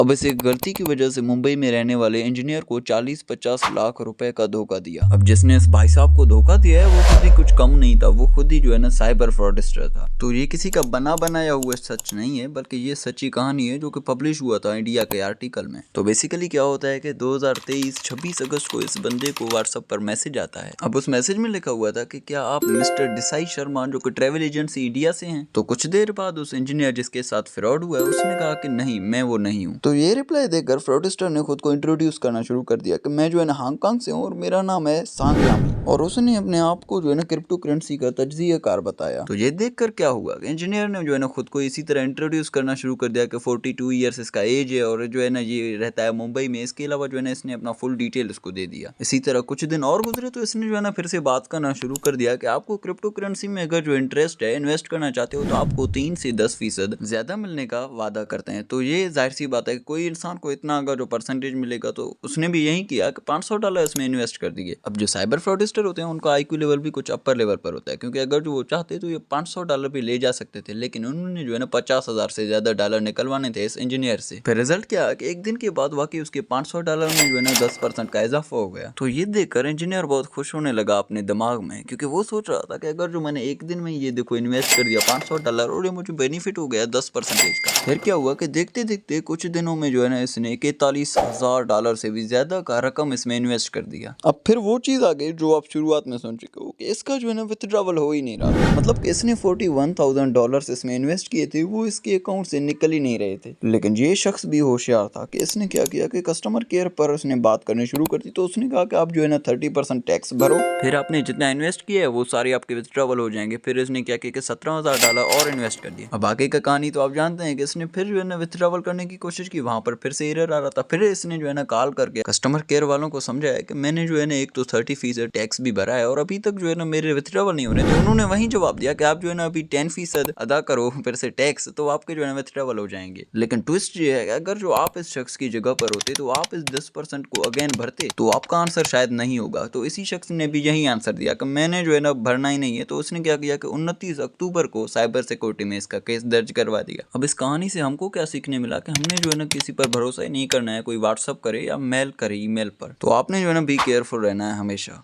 अब इस एक गलती की वजह से मुंबई में रहने वाले इंजीनियर को 40-50 लाख रुपए का धोखा दिया। अब जिसने इस भाई साहब को धोखा दिया है वो खुद ही कुछ कम नहीं था, वो खुद ही जो है ना साइबर फ्रॉडस्टर था। तो ये किसी का बना बनाया हुआ सच नहीं है, बल्कि ये सच्ची कहानी है जो कि पब्लिश हुआ था इंडिया के आर्टिकल में। तो बेसिकली क्या होता है कि 2023 26 अगस्त को इस बंदे को व्हाट्सएप पर मैसेज आता है। अब उस मैसेज में लिखा हुआ था कि क्या आप मिस्टर डिसाई शर्मा जो कि ट्रेवल एजेंसी इंडिया से हैं। तो कुछ देर बाद उस इंजीनियर जिसके साथ फ्रॉड हुआ है उसने कहा कि नहीं, मैं वो नहीं हूँ। तो ये रिप्लाई देखकर फ्रॉडस्टर ने खुद को इंट्रोड्यूस करना शुरू कर दिया कि मैं जो है ना हांगकांग से हूँ और मेरा नाम है सांग यामी, और उसने अपने आप को जो है ना क्रिप्टो करेंसी का तज्जियाकार बताया। तो ये देखकर क्या हुआ, इंजीनियर ने जो है ना खुद को इसी तरह इंट्रोड्यूस करना शुरू कर दिया कि 42 ईयर्स इसका एज है और जो है ना ये रहता है मुंबई में। इसके अलावा जो है ना इसने अपना फुल डिटेल उसको दे दिया। इसी तरह कुछ दिन और गुजरे तो इसने जो है ना फिर से बात करना शुरू कर दिया कि आपको क्रिप्टो करेंसी में अगर जो इंटरेस्ट है, इन्वेस्ट करना चाहते हो तो आपको 3 से 10% ज्यादा मिलने का वादा करते हैं। तो ये जाहिर सी बात है कि कोई इंसान को इतना अगर जो परसेंटेज मिलेगा, तो उसने भी यही किया कि $500 इसमें इन्वेस्ट कर दिए। अब जो साइबर फ्रॉडस्टर होते हैं उनका आईक्यू लेवल भी कुछ अपर लेवल पर होता है, क्योंकि अगर जो वो चाहते तो ये $500 भी ले जा सकते थे, लेकिन उन्होंने जो है ना 50,000 से ज्यादा डॉलर निकलवाने थे इस इंजीनियर से। फिर रिजल्ट क्या कि एक दिन के बाद वाकई उसके $500 में जो है ना 10% का इजाफा हो गया। तो ये देखकर इंजीनियर बहुत खुश होने लगा अपने दिमाग में, क्योंकि वो सोच रहा था कि अगर जो मैंने एक दिन में ये देखो इन्वेस्ट कर दिया $500 और ये मुझे बेनिफिट हो गया 10% का। फिर क्या हुआ कि देखते देखते कुछ दिनों में जो है ना इसने $41,000 से भी ज्यादा का रकम इसमें इन्वेस्ट कर दिया। अब फिर वो चीज आ गई जो आप शुरुआत में सुन चुके हो कि इसका जो है ना विथड्रॉवल हो ही नहीं रहा। मतलब कि इसने $41,000 इसमें इन्वेस्ट किए थे, वो इसके अकाउंट से निकल ही नहीं रहे थे। लेकिन ये शख्स भी होशियार था कि इसने क्या किया कि कस्टमर केयर पर उसने बात करनी शुरू कर दी। तो उसने कहा कि आप जो है ना 30% टैक्स भरो, फिर आपने जितना इन्वेस्ट किया है वो सारे आपके विथड्रॉवल हो जाएंगे। फिर इसने क्या किया कि $17,000 और इन्वेस्ट कर दिया। अब आगे का कहानी तो आप जानते हैं कि इसने फिर जो है ना विथड्रॉवल करने की कोशिश की, वहां पर फिर से एरर आ रहा था। फिर इसने जो है ना कॉल करके कस्टमर केयर वालों को समझाया कि मैंने जो है ना एक तो 30% टैक्स भी भरा है और अभी तक जो है ना मेरे विथड्रॉवल नहीं हो रहे। तो उन्होंने वही जवाब दिया कि आप जो है ना अभी 10% अदा करो फिर से टैक्स, तो आपके जो है ना विथड्रॉवल हो जाएंगे। लेकिन ट्विस्ट ये है कि अगर जो आप इस शख्स की जगह पर होते तो आप इस 10% को अगेन भरते तो आपका आंसर शायद नहीं होगा। तो इसी शख्स ने भी यही आंसर दिया कि मैंने जो है ना भरना ही नहीं है। तो उसने क्या किया कि 29 अक्टूबर को साइबर सिक्योरिटी में इसका केस दर्ज करवा दिया। अब इस कहानी से हमको क्या सीखने मिला कि हमने जो है ना किसी पर भरोसा ही नहीं करना है, कोई व्हाट्सअप करे या मेल करे ईमेल पर। तो आपने जो है ना बी केयरफुल रहना है हमेशा।